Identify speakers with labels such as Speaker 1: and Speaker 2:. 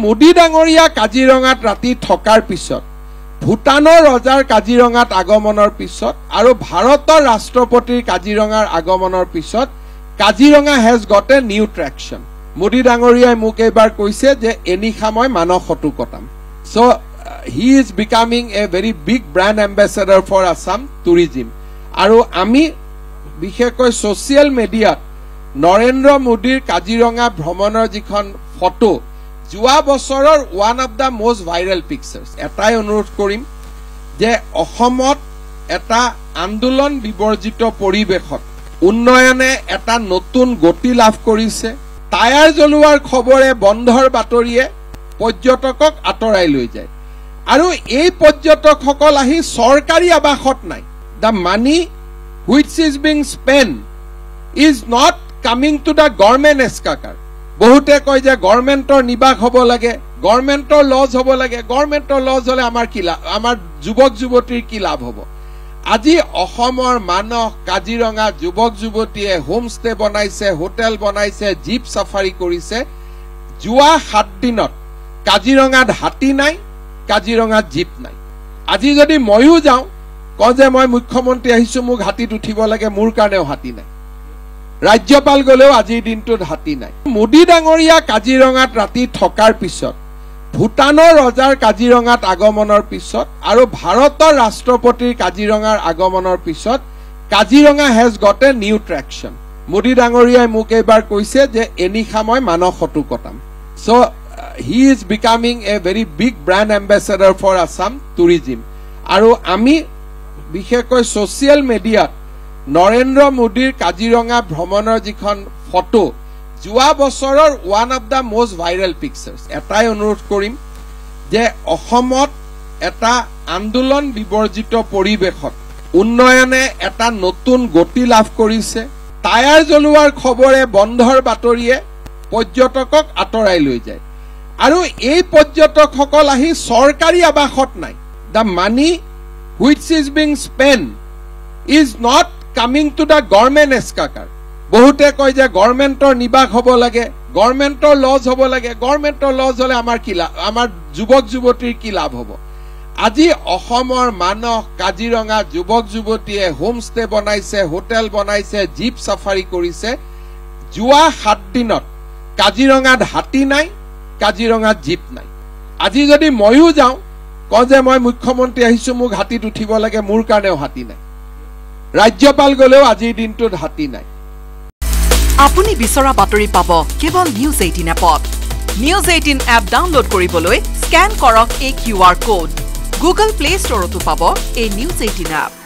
Speaker 1: মোদী ডাঙৰীয়া কাজিৰঙাত ৰাতি থকাৰ পিছত ভূটানৰ ৰজাৰ কাজিৰঙাত আগমনৰ পিছত আৰু ভাৰতৰ ৰাষ্ট্ৰপতিৰ কাজিৰঙাৰ আগমনৰ পিছত Kaziranga has got a new traction Modi ডাঙৰীয়াই মোক এবাৰ কৈছে যে এনিশা মই মানসতো কটাম so he is becoming a very big brand ambassador for Assam tourism আৰু আমি বিশেষকৈ ছ'চিয়েল মিডিয়াত নৰেন্দ্ৰ মোদীৰ কাজিৰঙা ভ্ৰমণৰ যিখন ফটো যোৱা বছৰৰ one of the most viral pictures এটাই অনুৰোধ কৰিম যে অসমত এটা আন্দোলন বিবৰ্জিত পৰিৱেশত উন্নয়নে এটা নতুন গতি লাভ কৰিছে টায়াৰ জ্বলোৱাৰ খবৰে বন্ধৰ বাতৰিয়ে পৰ্যটকক আঁতৰাই লৈ যায় আৰু এই পৰ্যটকসকল আহি চৰকাৰী আৱাসত নাই the money which is being spend is not coming to the government এস্কাকাৰ বহুতে কয় যে গভৰ্ণমেণ্টৰ নিবাস হ'ব লাগে গভৰ্ণমেণ্টৰ লজ হ'ব লাগে গভৰ্ণমেণ্টৰ লজ হ'লে আমাৰ কি লাভ আমাৰ যুৱক যুৱতীৰ কি লাভ হ'ব আজি অসমৰ মানস কাজিৰঙা যুৱক যুৱতীয়ে হোমষ্টে বনাইছে হোটেল বনাইছে জীপ সাফাৰী কৰিছে যোৱা 7 দিনত কাজিৰঙাত হাতী নাই কাজিৰঙাত জীপ নাই আজি যদি ময়ো যাওঁ কওঁ যে মই মুখ্যমন্ত্ৰী আহিছো মোক হাতীত উঠিব লাগে মোৰ কাৰণেও হাতী নাই ৰাজ্যপাল গলেও আজিৰ দিনটোত হাতী নাই মোদী ডাঙৰীয়া কাজিৰঙাত ৰাতি থকাৰ পিছত ভূটানৰ ৰজাৰ কাজিৰঙাত আগমনৰ পিছত আৰু ভাৰতৰ ৰাষ্ট্ৰপতিৰ কাজিৰঙাৰ আগমনৰ পিছত Kaziranga has got a new traction Modi ডাঙৰীয়াই মোক এবাৰ কৈছে যে এনিশা মই মানসতো কটাম so he is becoming a very big brand ambassador for Assam tourism আৰু আমি বিশেষকৈ ছ'চিয়েল মিডিয়াত নৰেন্দ্ৰ মোদীৰ কাজিৰঙা ভ্ৰমণৰ যিখন ফটো যোৱা বছৰৰ one of the most viral pictures এটাই অনুৰোধ কৰিম যে অসমত এটা আন্দোলন বিবৰ্জিত পৰিৱেশত উন্নয়নে এটা নতুন গতি লাভ কৰিছে টায়াৰ জ্বলোৱাৰ খবৰে বন্ধৰ বাতৰিয়ে পৰ্যটকক আঁতৰাই লৈ যায় আৰু এই পৰ্যটকসকল আহি চৰকাৰী আৱাসত নাই the money which is being spend is not coming to the government এস্কাকাৰ বহুতে কয় যে গভৰ্ণমেণ্টৰ নিবাস হ'ব লাগে গভৰ্ণমেণ্টৰ লজ হ'ব লাগে গভৰ্ণমেণ্টৰ লজ হ'লে আমাৰ কি লাভ আমাৰ যুৱক যুৱতীৰ কি লাভ হ'ব আজি অসমৰ মানস কাজিৰঙা যুৱক যুৱতীয়ে হোমষ্টে বনাইছে হোটেল বনাইছে জীপ সাফাৰী কৰিছে যোৱা 7 দিনত কাজিৰঙাত হাতী নাই কাজিৰঙাত জীপ নাই আজি যদি ময়ো যাওঁ কওঁ যে মই মুখ্যমন্ত্ৰী আহিছো মোক হাতীত উঠিব লাগে মোৰ কাৰণেও হাতী নাই ৰাজ্যপাল গলেও আজিৰ দিনটোত হাতী নাই
Speaker 2: আপুনি বিচৰা বাতৰি পাব কেৱল নিউজ 18 এপত নিউজ 18 এপ ডাউনলোড কৰিবলৈ স্ক্যান কৰক এই QR কোড গুগল প্লে ষ্টৰতো পাব এই নিউজ 18 এপ